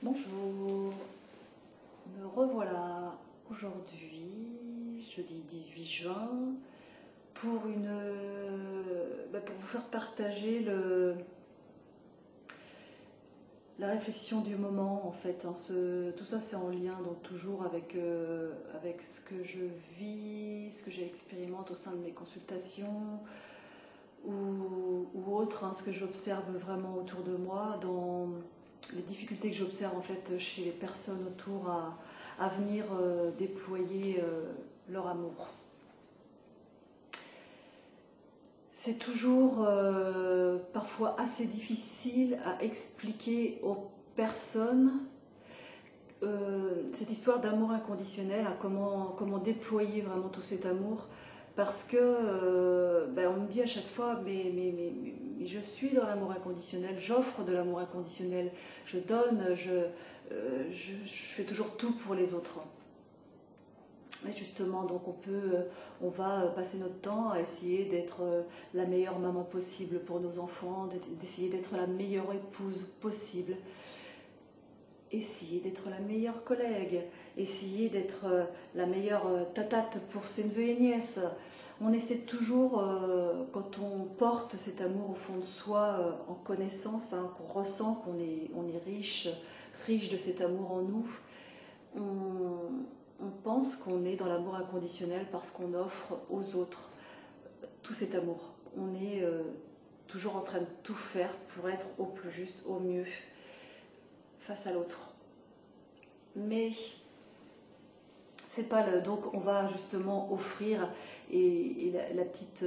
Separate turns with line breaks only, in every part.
Bonjour, me revoilà aujourd'hui, jeudi 18 juin, pour pour vous faire partager la réflexion du moment en fait. Tout ça c'est en lien donc toujours avec ce que je vis, ce que j'expérimente au sein de mes consultations ou autres, ce que j'observe vraiment autour de moi, dans les difficultés que j'observe en fait chez les personnes autour à venir déployer leur amour. C'est toujours parfois assez difficile à expliquer aux personnes cette histoire d'amour inconditionnel, comment déployer vraiment tout cet amour, parce que on me dit à chaque fois mais je suis dans l'amour inconditionnel, j'offre de l'amour inconditionnel, je donne, je fais toujours tout pour les autres. Et justement, donc on va passer notre temps à essayer d'être la meilleure maman possible pour nos enfants, d'essayer d'être la meilleure épouse possible, essayer d'être la meilleure collègue, essayer d'être la meilleure tatate pour ses neveux et nièces. On essaie toujours, quand on porte cet amour au fond de soi, en connaissance, qu'on ressent on est riche de cet amour en nous, on pense qu'on est dans l'amour inconditionnel parce qu'on offre aux autres tout cet amour. On est toujours en train de tout faire pour être au plus juste, au mieux face à l'autre. Mais c'est pas le. Donc on va justement offrir et la petite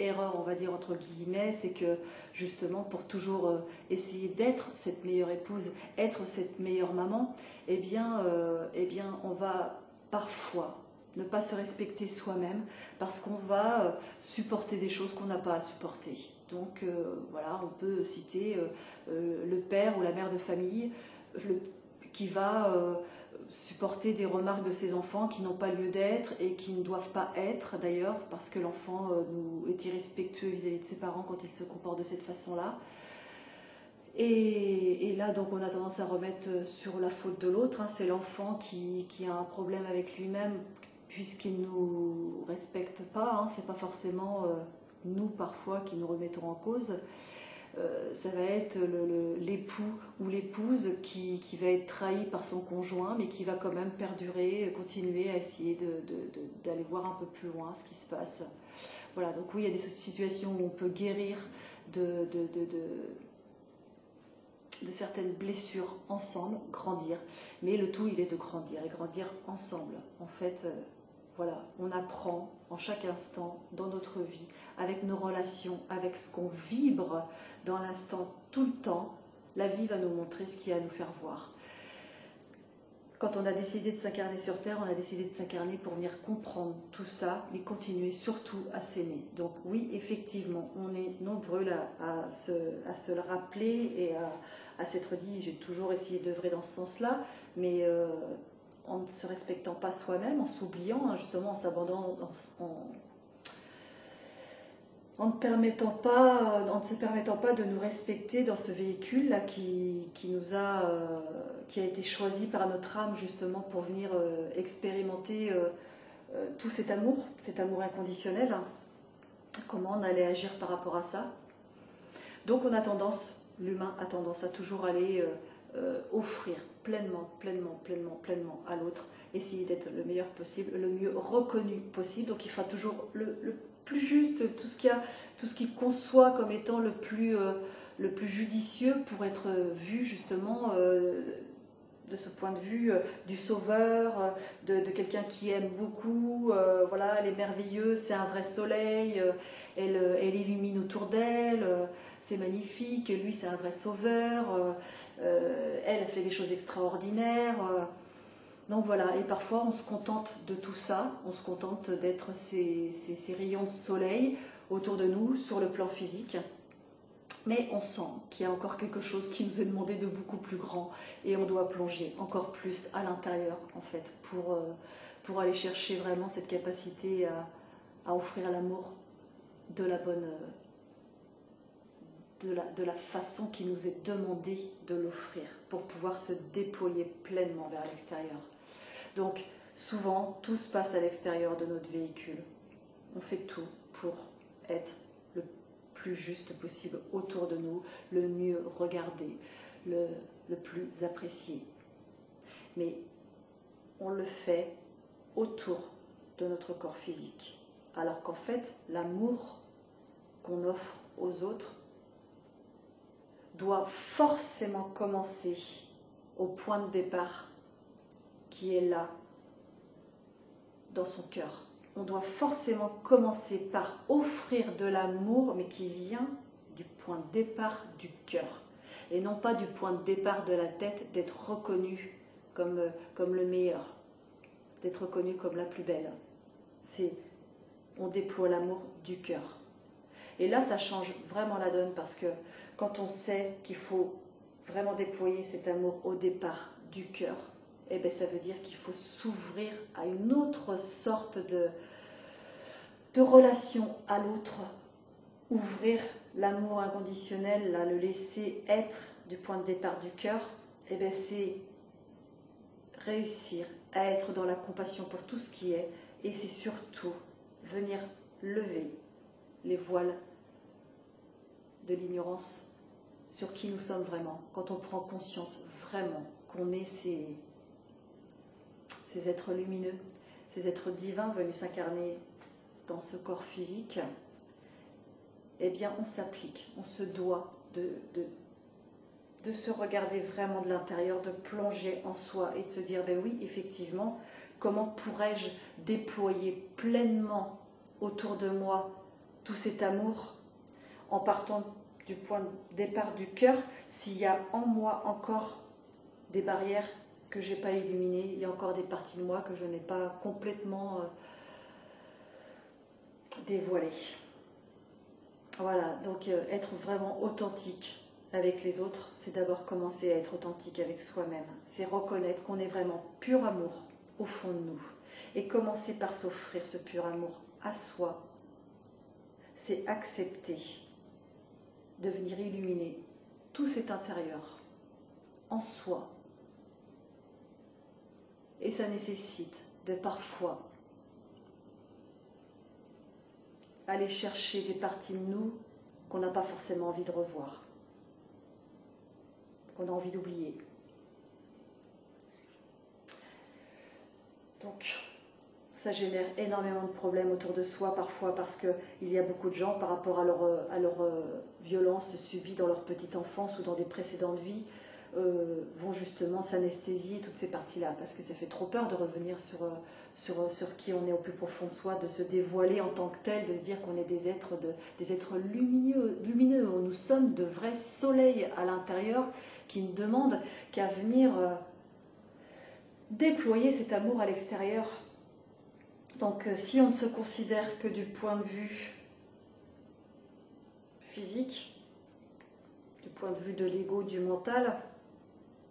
erreur, on va dire entre guillemets, c'est que justement pour toujours essayer d'être cette meilleure épouse, être cette meilleure maman, on va parfois ne pas se respecter soi-même parce qu'on va supporter des choses qu'on n'a pas à supporter. Donc voilà, on peut citer le père ou la mère de famille qui va supporter des remarques de ses enfants qui n'ont pas lieu d'être et qui ne doivent pas être d'ailleurs, parce que l'enfant est irrespectueux vis-à-vis de ses parents quand il se comporte de cette façon-là. Et là, donc, on a tendance à remettre sur la faute de l'autre. C'est l'enfant qui a un problème avec lui-même puisqu'il ne nous respecte pas. C'est pas forcément nous, parfois, qui nous remettons en cause. Ça va être l'époux ou l'épouse qui va être trahi par son conjoint, mais qui va quand même perdurer, continuer à essayer d'aller voir un peu plus loin ce qui se passe. Voilà, donc oui, il y a des situations où on peut guérir de, de, de, de de certaines blessures ensemble, grandir. Mais le tout, il est de grandir et grandir ensemble. En fait, voilà, on apprend en chaque instant dans notre vie, avec nos relations, avec ce qu'on vibre dans l'instant tout le temps. La vie va nous montrer ce qu'il y a à nous faire voir. Quand on a décidé de s'incarner sur Terre, on a décidé de s'incarner pour venir comprendre tout ça, mais continuer surtout à s'aimer. Donc oui, effectivement, on est nombreux là à se le rappeler et à s'être dit, j'ai toujours essayé d'œuvrer dans ce sens-là, mais en ne se respectant pas soi-même, en s'oubliant, justement en s'abandonnant, en ne se permettant pas de nous respecter dans ce véhicule là qui a été choisi par notre âme justement pour venir expérimenter tout cet amour inconditionnel. Comment on allait agir par rapport à ça. Donc l'humain a tendance à toujours aller offrir pleinement à l'autre, essayer d'être le meilleur possible, le mieux reconnu possible. Donc il fera toujours le plus juste, tout ce qu'il conçoit comme étant le plus judicieux pour être vu justement de ce point de vue du sauveur, de quelqu'un qui aime beaucoup, voilà, elle est merveilleuse, c'est un vrai soleil, elle illumine autour d'elle, c'est magnifique, lui c'est un vrai sauveur, elle fait des choses extraordinaires. Donc voilà, et parfois on se contente de tout ça, on se contente d'être ces rayons de soleil autour de nous sur le plan physique. Mais on sent qu'il y a encore quelque chose qui nous est demandé de beaucoup plus grand et on doit plonger encore plus à l'intérieur en fait pour aller chercher vraiment cette capacité à offrir l'amour de de la façon qui nous est demandé de l'offrir pour pouvoir se déployer pleinement vers l'extérieur. Donc souvent, tout se passe à l'extérieur de notre véhicule. On fait tout pour être le plus juste possible autour de nous, le mieux regardé, le plus apprécié. Mais on le fait autour de notre corps physique. Alors qu'en fait, l'amour qu'on offre aux autres doit forcément commencer au point de départ qui est là, dans son cœur. On doit forcément commencer par offrir de l'amour, mais qui vient du point de départ du cœur. Et non pas du point de départ de la tête, d'être reconnu comme le meilleur, d'être reconnu comme la plus belle. On déploie l'amour du cœur. Et là, ça change vraiment la donne parce que quand on sait qu'il faut vraiment déployer cet amour au départ du cœur, eh bien, ça veut dire qu'il faut s'ouvrir à une autre sorte de relation à l'autre, ouvrir l'amour inconditionnel, là, le laisser être du point de départ du cœur, eh bien, c'est réussir à être dans la compassion pour tout ce qui est, et c'est surtout venir lever les voiles de l'ignorance sur qui nous sommes vraiment, quand on prend conscience vraiment qu'on est ces êtres lumineux, ces êtres divins venus s'incarner dans ce corps physique, eh bien on s'applique, on se doit de se regarder vraiment de l'intérieur, de plonger en soi et de se dire, ben oui, effectivement, comment pourrais-je déployer pleinement autour de moi tout cet amour en partant du point de départ du cœur, s'il y a en moi encore des barrières que je n'ai pas illuminées, il y a encore des parties de moi que je n'ai pas complètement dévoilées. Voilà, donc être vraiment authentique avec les autres, c'est d'abord commencer à être authentique avec soi-même. C'est reconnaître qu'on est vraiment pur amour au fond de nous. Et commencer par s'offrir ce pur amour à soi, c'est accepter de venir illuminer tout cet intérieur en soi. Et ça nécessite de parfois aller chercher des parties de nous qu'on n'a pas forcément envie de revoir, qu'on a envie d'oublier. Donc, ça génère énormément de problèmes autour de soi parfois parce qu'il y a beaucoup de gens par rapport à leur violence subie dans leur petite enfance ou dans des précédentes vies vont justement s'anesthésier toutes ces parties-là parce que ça fait trop peur de revenir sur qui on est au plus profond de soi, de se dévoiler en tant que tel, de se dire qu'on est des êtres lumineux. Nous sommes de vrais soleils à l'intérieur qui ne demandent qu'à venir déployer cet amour à l'extérieur. Donc si on ne se considère que du point de vue physique, du point de vue de l'ego, du mental,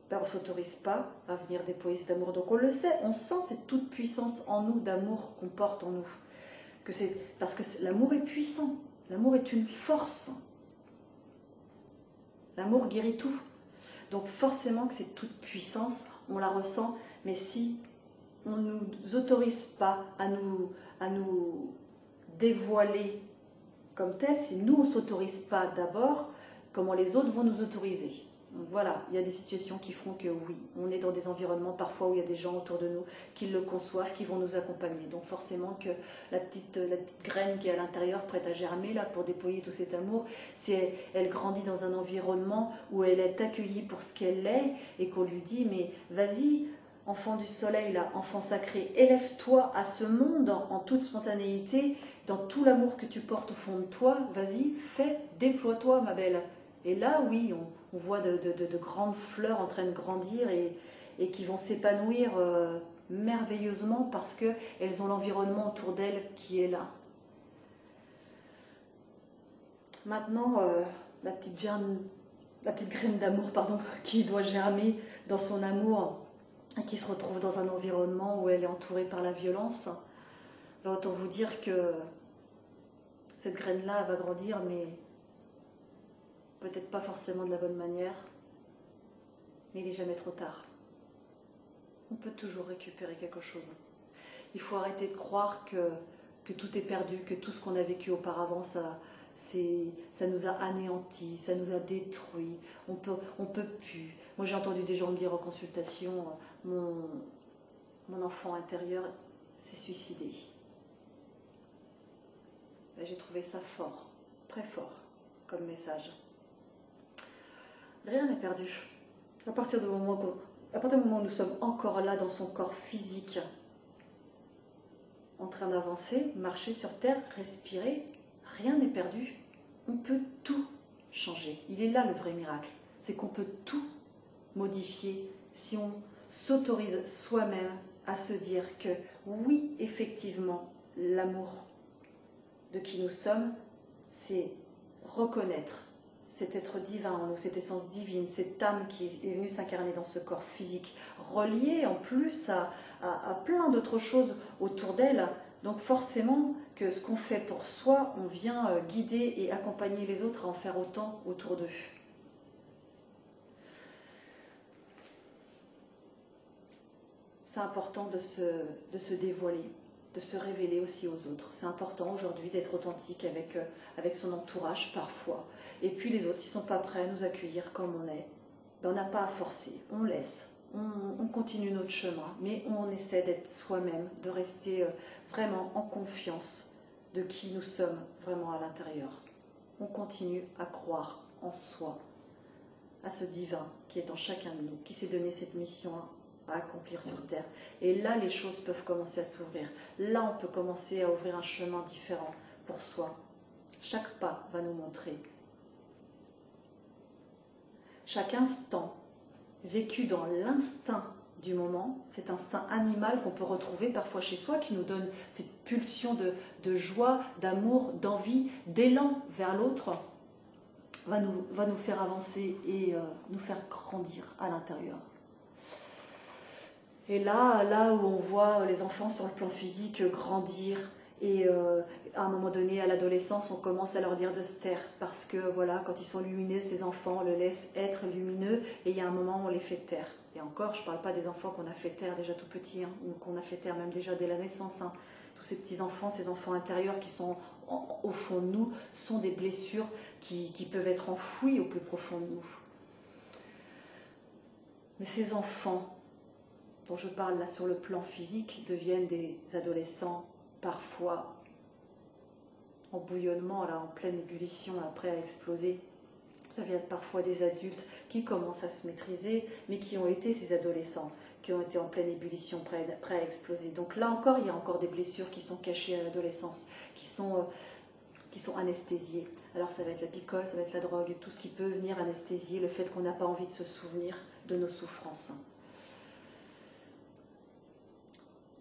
ben on ne s'autorise pas à venir déployer cet amour. Donc on le sait, on sent cette toute puissance en nous d'amour qu'on porte en nous. Parce que l'amour est puissant, l'amour est une force. L'amour guérit tout. Donc forcément que cette toute puissance, on la ressent, mais si on ne nous autorise pas à nous dévoiler comme tel, si nous on ne s'autorise pas d'abord, comment les autres vont nous autoriser? Donc voilà, il y a des situations qui font que oui, on est dans des environnements parfois où il y a des gens autour de nous qui le conçoivent, qui vont nous accompagner. Donc forcément que la petite graine qui est à l'intérieur, prête à germer là pour déployer tout cet amour, si elle grandit dans un environnement où elle est accueillie pour ce qu'elle est et qu'on lui dit mais vas-y, enfant du soleil, là, enfant sacré, élève-toi à ce monde en toute spontanéité, dans tout l'amour que tu portes au fond de toi, vas-y, déploie-toi ma belle. Et là, oui, on voit de grandes fleurs en train de grandir et qui vont s'épanouir merveilleusement parce qu'elles ont l'environnement autour d'elles qui est là. Maintenant, la petite graine d'amour, qui doit germer dans son amour et qui se retrouve dans un environnement où elle est entourée par la violence, autant vous dire que cette graine-là va grandir, mais peut-être pas forcément de la bonne manière, mais il n'est jamais trop tard. On peut toujours récupérer quelque chose. Il faut arrêter de croire que tout est perdu, que tout ce qu'on a vécu auparavant, ça nous a anéantis, ça nous a détruits, on peut plus. Moi j'ai entendu des gens me dire en consultation, mon enfant intérieur s'est suicidé. Ben, j'ai trouvé ça fort, très fort comme message. Rien n'est perdu. À partir du moment où nous sommes encore là dans son corps physique, en train d'avancer, marcher sur terre, respirer, rien n'est perdu. On peut tout changer. Il est là le vrai miracle. C'est qu'on peut tout modifier si on s'autorise soi-même à se dire que oui, effectivement, l'amour de qui nous sommes, c'est reconnaître cet être divin en nous, cette essence divine, cette âme qui est venue s'incarner dans ce corps physique, relié en plus à plein d'autres choses autour d'elle. Donc forcément que ce qu'on fait pour soi, on vient guider et accompagner les autres à en faire autant autour d'eux. C'est important de se dévoiler, de se révéler aussi aux autres. C'est important aujourd'hui d'être authentique avec son entourage parfois. Et puis les autres, s'ils ne sont pas prêts à nous accueillir comme on est, ben on n'a pas à forcer, on laisse, on continue notre chemin, mais on essaie d'être soi-même, de rester vraiment en confiance de qui nous sommes vraiment à l'intérieur. On continue à croire en soi, à ce divin qui est en chacun de nous, qui s'est donné cette mission à accomplir sur terre. Et là, les choses peuvent commencer à s'ouvrir. Là, on peut commencer à ouvrir un chemin différent pour soi. Chaque pas va nous montrer. Chaque instant vécu dans l'instinct du moment, cet instinct animal qu'on peut retrouver parfois chez soi, qui nous donne cette pulsion de joie, d'amour, d'envie, d'élan vers l'autre, va nous faire avancer et nous faire grandir à l'intérieur. Et là où on voit les enfants sur le plan physique grandir, et à un moment donné, à l'adolescence, on commence à leur dire de se taire, parce que voilà, quand ils sont lumineux, ces enfants, on les laisse être lumineux, et il y a un moment où on les fait taire. Et encore, je ne parle pas des enfants qu'on a fait taire déjà tout petits, ou qu'on a fait taire même déjà dès la naissance. Tous ces petits-enfants, ces enfants intérieurs qui sont au fond de nous, sont des blessures qui peuvent être enfouies au plus profond de nous. Mais ces enfants dont je parle là sur le plan physique deviennent des adolescents parfois en bouillonnement, là, en pleine ébullition, là, prêts à exploser. Ça vient parfois des adultes qui commencent à se maîtriser, mais qui ont été ces adolescents, qui ont été en pleine ébullition, prêts à exploser. Donc là encore, il y a encore des blessures qui sont cachées à l'adolescence, qui sont anesthésiées. Alors ça va être la picole, ça va être la drogue, tout ce qui peut venir anesthésier le fait qu'on n'a pas envie de se souvenir de nos souffrances.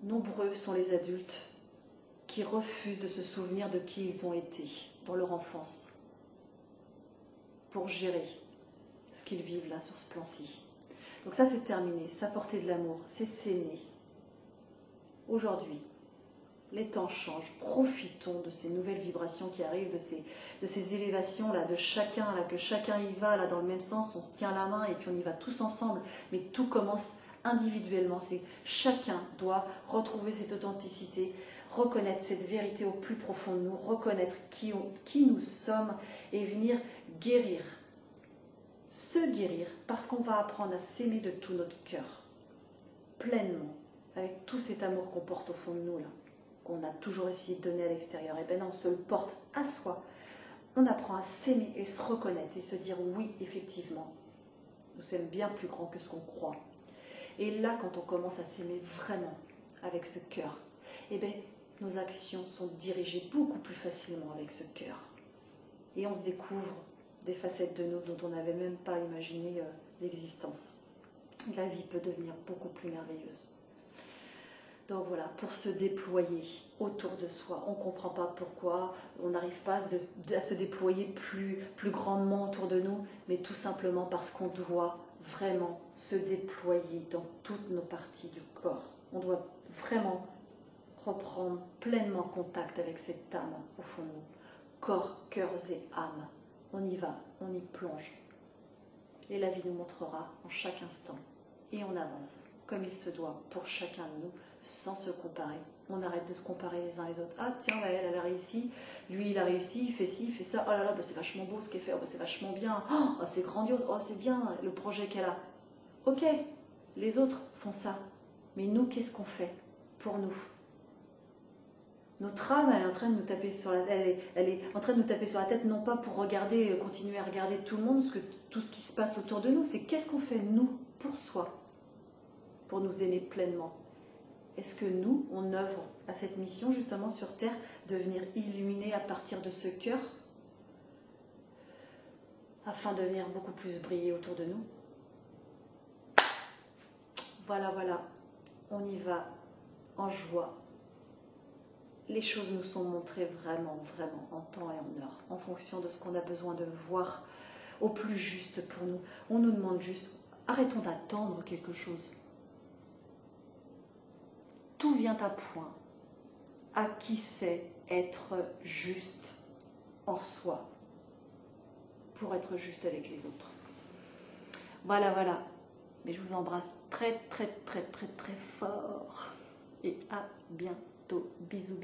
Nombreux sont les adultes qui refusent de se souvenir de qui ils ont été dans leur enfance pour gérer ce qu'ils vivent là sur ce plan-ci. Donc ça c'est terminé, s'apporter de l'amour, c'est s'aimer. Aujourd'hui, les temps changent, profitons de ces nouvelles vibrations qui arrivent, de ces élévations là, de chacun, là, que chacun y va là, dans le même sens, on se tient la main et puis on y va tous ensemble, mais tout commence individuellement, chacun doit retrouver cette authenticité, reconnaître cette vérité au plus profond de nous, reconnaître qui nous sommes et venir guérir, se guérir, parce qu'on va apprendre à s'aimer de tout notre cœur, pleinement, avec tout cet amour qu'on porte au fond de nous là, qu'on a toujours essayé de donner à l'extérieur. Et bien non, on se le porte à soi. On apprend à s'aimer et se reconnaître et se dire oui, effectivement, nous sommes bien plus grands que ce qu'on croit. Et là, quand on commence à s'aimer vraiment avec ce cœur, eh bien, nos actions sont dirigées beaucoup plus facilement avec ce cœur. Et on se découvre des facettes de nous dont on n'avait même pas imaginé l'existence. La vie peut devenir beaucoup plus merveilleuse. Donc voilà, pour se déployer autour de soi, on ne comprend pas pourquoi, on n'arrive pas à se déployer plus grandement autour de nous, mais tout simplement parce qu'on doit vraiment se déployer dans toutes nos parties du corps. On doit vraiment reprendre pleinement contact avec cette âme au fond de nous. Corps, cœurs et âme. On y va, on y plonge. Et la vie nous montrera en chaque instant. Et on avance comme il se doit pour chacun de nous, sans se comparer. On arrête de se comparer les uns les autres. Ah tiens, elle a réussi, lui il a réussi, il fait ci, il fait ça. Oh là là, bah, c'est vachement beau ce qu'elle fait, oh, bah, c'est vachement bien. Oh, c'est grandiose, oh c'est bien le projet qu'elle a. Ok, les autres font ça. Mais nous, qu'est-ce qu'on fait pour nous? Notre âme, elle est en train de nous taper sur la tête, elle est en train de nous taper sur la tête, non pas pour regarder, continuer à regarder tout le monde, tout ce qui se passe autour de nous, c'est qu'est-ce qu'on fait nous, pour soi, pour nous aimer pleinement. Est-ce que nous, on œuvre à cette mission justement sur Terre, de venir illuminer à partir de ce cœur, afin de venir beaucoup plus briller autour de nous? Voilà, on y va en joie. Les choses nous sont montrées vraiment, vraiment en temps et en heure, en fonction de ce qu'on a besoin de voir au plus juste pour nous. On nous demande juste, arrêtons d'attendre quelque chose. Tout vient à point à qui sait être juste en soi pour être juste avec les autres. Voilà. Mais je vous embrasse très fort et à bientôt. Bisous.